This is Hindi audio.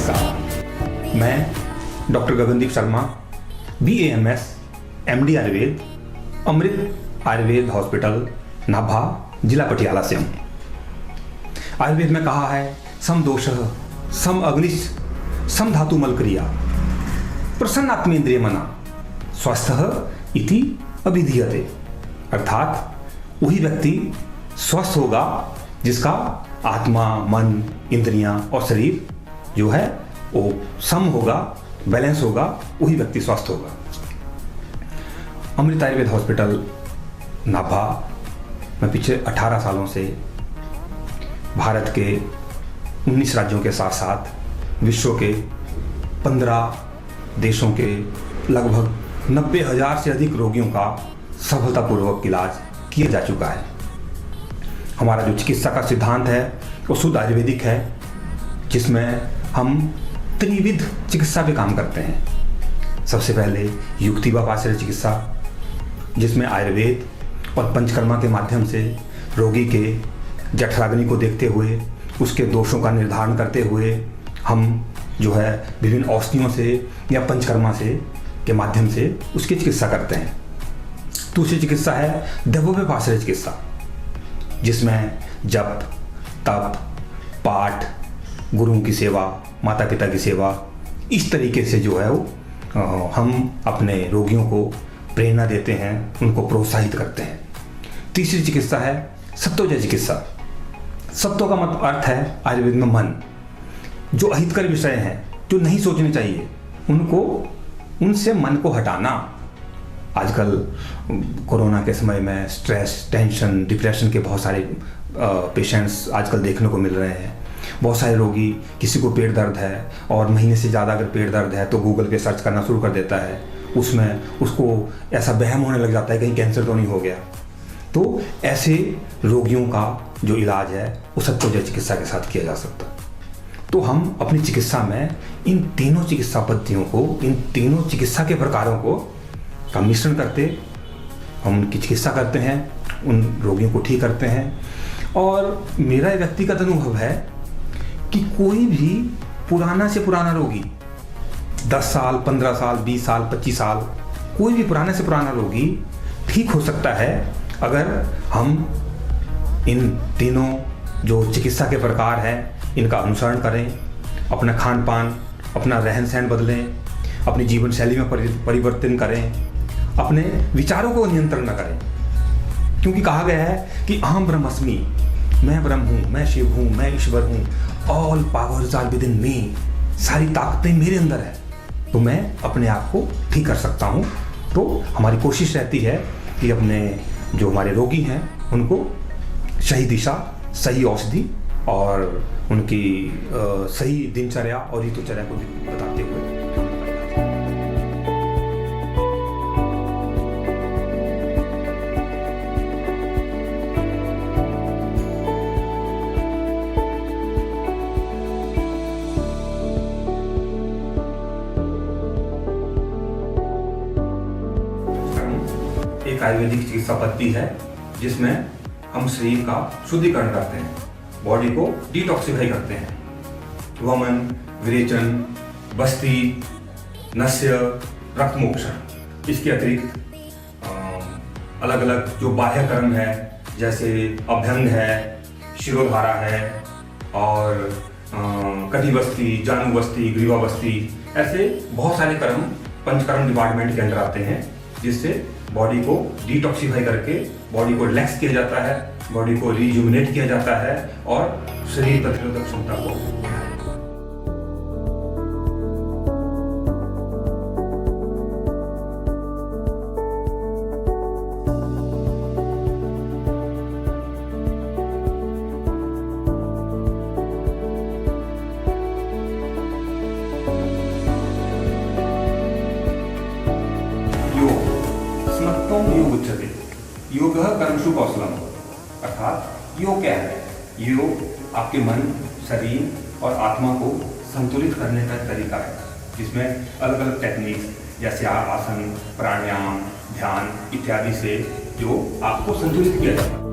नमस्कार, मैं doctor Gagandeep Sharma, BAMS, MD Ayurveda, Amrit Ayurveda hospital, Nabha, जिला पटियाला से हूँ। आयुर्वेद में कहा है सम दोषः सम अग्निश सम धातु मल क्रिया प्रसन्नात्मेन्द्रिय मना स्वस्थः इति अभिधीयते। अर्थात वही व्यक्ति स्वस्थ होगा जिसका आत्मा, मन, इंद्रियां और शरीर जो है वो सम होगा, बैलेंस होगा, वही व्यक्ति स्वस्थ होगा। अमृत आयुर्वेद हॉस्पिटल नाभा में पिछले 18 सालों से भारत के 19 राज्यों के साथ साथ विश्व के 15 देशों के लगभग 90,000 से अधिक रोगियों का सफलतापूर्वक इलाज किया जा चुका है। हमारा जो चिकित्सा का सिद्धांत है वो शुद्ध आयुर्वेदिक है, जिसमें हम त्रिविध चिकित्सा पे काम करते हैं। सबसे पहले युक्तिवापाश्रय चिकित्सा, जिसमें आयुर्वेद और पंचकर्मा के माध्यम से रोगी के जठराग्नि को देखते हुए उसके दोषों का निर्धारण करते हुए हम जो है विभिन्न औषधियों से या पंचकर्मा से के माध्यम से उसकी चिकित्सा करते हैं। दूसरी चिकित्सा है देवोपाश्रय चिकित्सा, जिसमें जप, तप, पाठ, गुरुओं की सेवा, माता पिता की सेवा, इस तरीके से जो है वो हम अपने रोगियों को प्रेरणा देते हैं, उनको प्रोत्साहित करते हैं। तीसरी चिकित्सा है सत्वजय चिकित्सा। सत्व का मतलब अर्थ है आयुर्वेद में मन। जो अहितकर विषय हैं, जो नहीं सोचने चाहिए, उनसे मन को हटाना। आजकल कोरोना के समय में स्ट्रेस, टेंशन, डिप्रेशन के बहुत सारे पेशेंट्स आजकल देखने को मिल रहे हैं। बहुत सारे रोगी, किसी को पेट दर्द है और महीने से ज़्यादा अगर पेट दर्द है तो गूगल पे सर्च करना शुरू कर देता है। उसमें उसको ऐसा वहम होने लग जाता है कहीं कैंसर तो नहीं हो गया। तो ऐसे रोगियों का जो इलाज है वो सत्वजय चिकित्सा के साथ किया जा सकता है। तो हम अपनी चिकित्सा में इन तीनों चिकित्सा पद्धतियों को, इन तीनों चिकित्सा के प्रकारों को का मिश्रण करते हम उनकी चिकित्सा करते हैं, उन रोगियों को ठीक करते हैं। और मेरा व्यक्तिगत अनुभव है कि कोई भी पुराना से पुराना रोगी, 10 साल, 15 साल, 20 साल, 25 साल, कोई भी पुराने से पुराना रोगी ठीक हो सकता है अगर हम इन तीनों जो चिकित्सा के प्रकार हैं इनका अनुसरण करें, अपना खान पान, अपना रहन सहन बदलें, अपनी जीवन शैली में परिवर्तन करें, अपने विचारों को नियंत्रण न करें। क्योंकि कहा गया है कि अहम ब्रह्मस्मि, मैं ब्रह्म हूँ, मैं शिव हूँ, मैं ईश्वर हूँ, all powers are within me, सारी ताकतें मेरे अंदर है, तो मैं अपने आप को ठीक कर सकता हूँ। तो हमारी कोशिश रहती है कि अपने जो हमारे रोगी हैं उनको सही दिशा, सही औषधि और उनकी सही दिनचर्या और ऋतुचर्या को बताते हुए एक आयुर्वेदिक चिकित्सा पद्धति है जिसमें हम शरीर का शुद्धिकरण करते हैं, बॉडी को डिटॉक्सिफाई करते हैं। वमन, विरेचन, बस्ती, नस्य, रक्त मोक्षण। इसके अतिरिक्त अलग अलग जो बाह्य कर्म है, जैसे अभ्यंग है, शिरोधारा है और कटिबस्ती, जानुबस्ती, ग्रीवाबस्ती, ऐसे बहुत सारे कर्म पंचकर्म डिपार्टमेंट के अंदर आते हैं, जिससे बॉडी को डिटॉक्सिफाई करके बॉडी को रिलैक्स किया जाता है, बॉडी को रिजुविनेट किया जाता है और शरीर प्रतिरोधक क्षमता को योग उच्चते, योगः कर्मसु कौशलम। अर्थात योग क्या है? योग आपके मन, शरीर और आत्मा को संतुलित करने का तरीका है, जिसमें अलग अलग टेक्निक्स जैसे आसन, प्राणायाम, ध्यान इत्यादि से जो आपको संतुलित किया जाता है।